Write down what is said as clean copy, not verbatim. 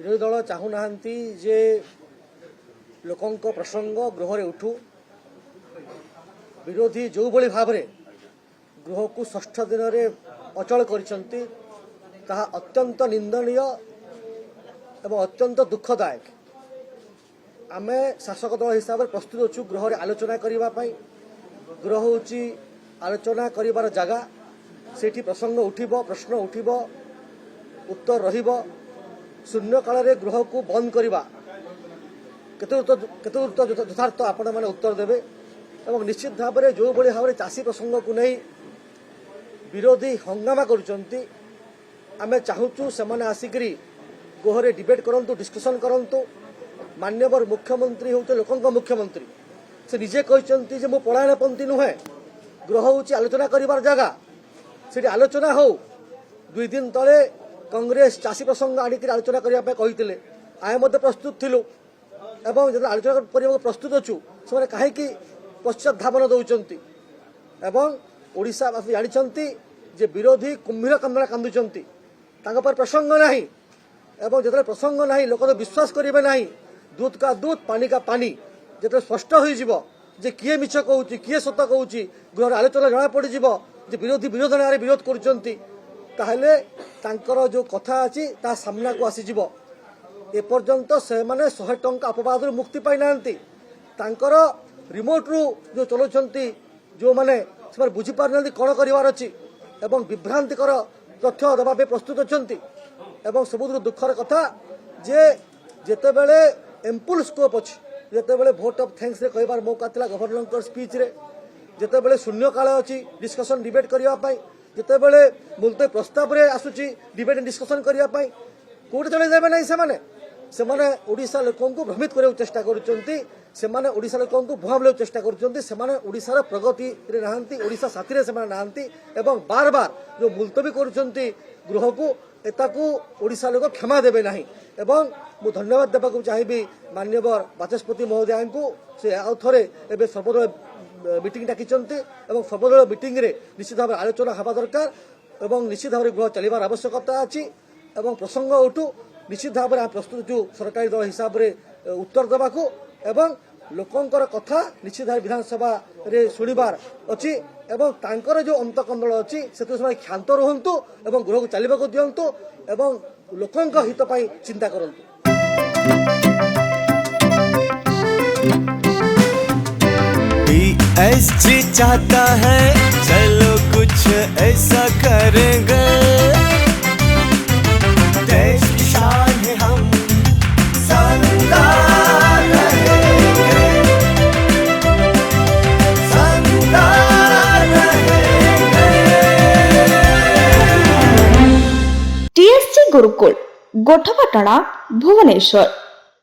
विरोधी दल चाहूना जे लोकों प्रसंग गृह उठू। विरोधी जो बड़ी भाव में गृह को षष्ठ दिन में अचल कर अत्यंत निंदनीय एवं अत्यंत दुखदायक। आम शासक दल हिसाब से प्रस्तुत अच्छु गृह आलोचना करने। गृह हूँ आलोचना कर जगह से प्रसंग उठिब, प्रश्न उठिब, उत्तर रहिब। शून्य काल में गृह को बंद करवा केते यथार्थ आपण मैंने उत्तर देवे। और निश्चित भाव में जो बड़ी भाव में चाषी प्रसंग को नहीं विरोधी हंगामा करुँच आम चाहूँ से आसिक गृह डिबेट करूँ, डिस्कसन करूँ। माननीय मुख्यमंत्री हूँ लोकों मुख्यमंत्री, से निजे कहते मु पलायनपंथी नुहे। गृह हूँ आलोचना कर जगह से आलोचना हो। 2 दिन तले कांग्रेस चाषी प्रसंग आणिक आलोचना करने कहते आए प्रस्तुत थिलु एवं जो आलोचना करने प्रस्तुत अच्छु से कहीं पश्चात धावन दौरान एवं ओडिशावासी जानते जे विरोधी कुंभीर कांदना कांदुचंती पर प्रसंग नहीं। एवं जो प्रसंग नहीं लोक तो विश्वास करेंगे नहीं। दूध का दूध पानी का पानी जो स्पष्ट हो किए मिछ कहूँ किए सत कहूँ गृह आलोचना जना पड़ विरोधी विरोध नारे विरोध कर जो कथा अच्छी ता सामना को आसीज। एपर्यंत से माने 100 टंका अपवाद मुक्ति पाई नांती। रिमोट रु जो चलाउछंती जो माने से बुझी पार कौन करार अच्छी एवं विभ्रांतिकर तथ्य देवा प्रस्तुत अच्छी। एवं सबुठ दुखर कथा जे जेते बेले एम्पुल स्कोप अच्छी जिते बड़े भोट ऑफ थैंक्स रे कहबार मौका था गवर्नर स्पीच रे जिते बड़े शून्य काल अच्छी डिस्कसन डिबेट करने जिते बड़े मुलतवी प्रस्ताव रे आसुची डिबेट डिस्कसन करने कौटे चले जाए ना से ओडिशा लोकों को भ्रमित करने चेष्टा कर ओडिशा लोकों को भुआ बुलाइक चेष्टा कर प्रगति रे नहांती ओडिशा साथी रे नहांती एवं बार बार जो मुलतवी करुचंती गृह को एताकू ओडिशा लोक क्षमा देवे नहीं। एवं मु धन्यवाद देवाक चाहिए माननीय बाचस्पति महोदय को से आउ थे एवं सर्वदल मीटिंग डाकी सर्वदल मीटिंग रे निश्चित भाव आलोचना हवा दरकार एवं निश्चित भाव गृह चलवार आवश्यकता अच्छी। एवं प्रसंग उठू निश्चित भाव में प्रस्तुत जो सरकारी दल हिसाब से उत्तर देवाक एवं लोकंकर कथा निश्चित भाव विधानसभा रे शुणिबार अच्छी एवं तांकर जो अंतकंदल अच्छी से क्षांत रुहतु एवं गृह को चलने को दिंतु एवं लोकंक हित पाई चिंता करंतु। PSG चाहता है चलो कुछ ऐसा करेंगे, देश की शान है हम शानदार रहेंगे, शानदार रहेंगे। TSG गुरुकुल गोठपाटणा भुवनेश्वर।